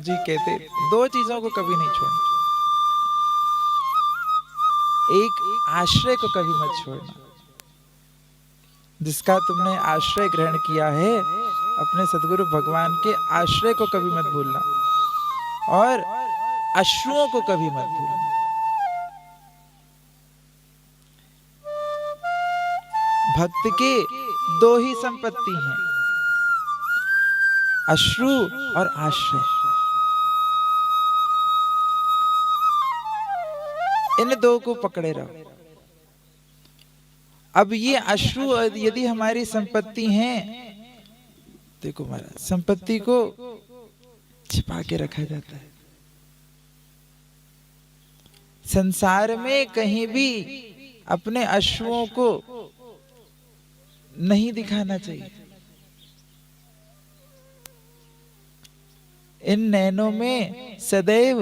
जी कहते, दो चीजों को कभी नहीं छोड़ना। एक, आश्रय को कभी मत छोड़ना। जिसका तुमने आश्रय ग्रहण किया है, अपने सदगुरु भगवान के आश्रय को कभी मत भूलना, और अश्रुओं को कभी मत भूलना। भक्त के दो ही संपत्ति हैं, अश्रु और आश्रय। इन दो को पकड़े रहो। अब ये अश्रु यदि हमारी संपत्ति हैं, देखो महाराज, संपत्ति को छिपा के रखा जाता है। संसार में कहीं भी अपने अश्रुओं को नहीं दिखाना चाहिए। इन नैनों में सदैव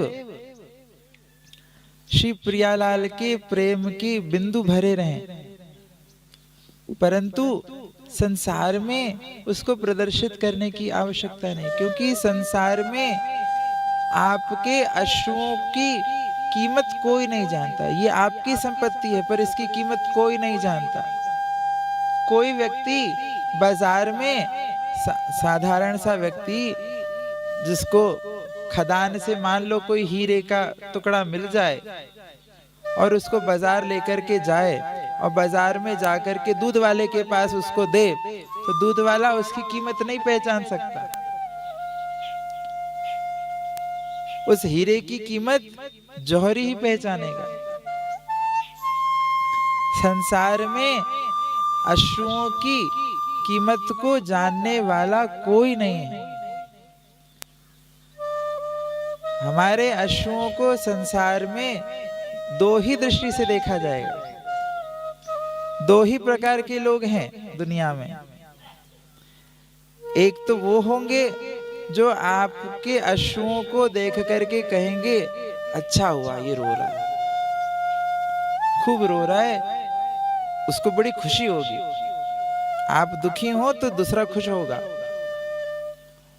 श्री प्रियालाल के प्रेम की बिंदु भरे रहें, परंतु संसार में उसको प्रदर्शित करने की आवश्यकता नहीं, क्योंकि संसार में आपके अश्रुओं की कीमत कोई नहीं जानता। ये आपकी संपत्ति है, पर इसकी कीमत कोई नहीं जानता। कोई व्यक्ति बाजार में साधारण सा व्यक्ति, जिसको खदान से मान लो कोई हीरे का टुकड़ा मिल जाए और उसको बाजार लेकर के जाए, और बाजार में जाकर के दूध वाले के पास उसको दे, तो दूध वाला उसकी कीमत नहीं पहचान सकता। उस हीरे की कीमत जौहरी ही पहचानेगा। संसार में अश्रुओं की कीमत को जानने वाला कोई नहीं है। हमारे अश्रुओं को संसार में दो ही दृष्टि से देखा जाएगा। दो ही प्रकार के लोग हैं दुनिया में। एक तो वो होंगे जो आपके अश्रुओं को देख करके कहेंगे, अच्छा हुआ ये रो रहा है, खूब रो रहा है, उसको बड़ी खुशी होगी। आप दुखी हो तो दूसरा खुश होगा।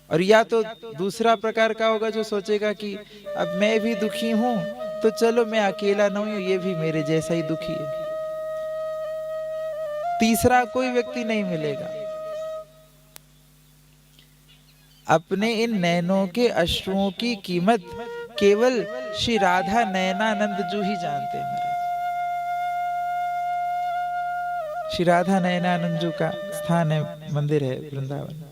और या तो दूसरा प्रकार का होगा जो सोचेगा कि अब मैं भी दुखी हूं, तो चलो मैं अकेला नहीं हूं, ये भी मेरे जैसा ही दुखी है। तीसरा कोई व्यक्ति नहीं मिलेगा। अपने इन नैनों के अश्रुओं की कीमत केवल श्री राधा नयनानंद जू ही जानते हैं। श्री राधा नयनानंद जू का स्थान है, मंदिर है वृंदावन।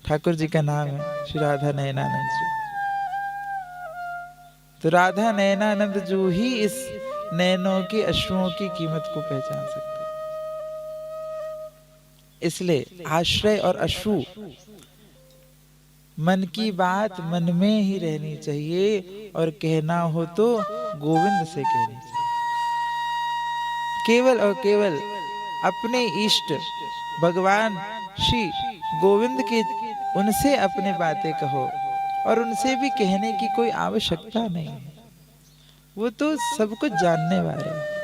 ठाकुर जी का नाम है श्री राधा नयनानंद जू। तो राधा नयनानंद जू ही इस नैनों के अश्रुओं की कीमत को पहचान सकते हैं। इसलिए आश्रय और अश्रु, मन की बात मन में ही रहनी चाहिए, और कहना हो तो गोविंद से कहनी चाहिए। केवल और केवल अपने इष्ट भगवान श्री गोविंद के, उनसे अपने बातें कहो, और उनसे भी कहने की कोई आवश्यकता नहीं है। वो तो सब कुछ जानने वाले हैं।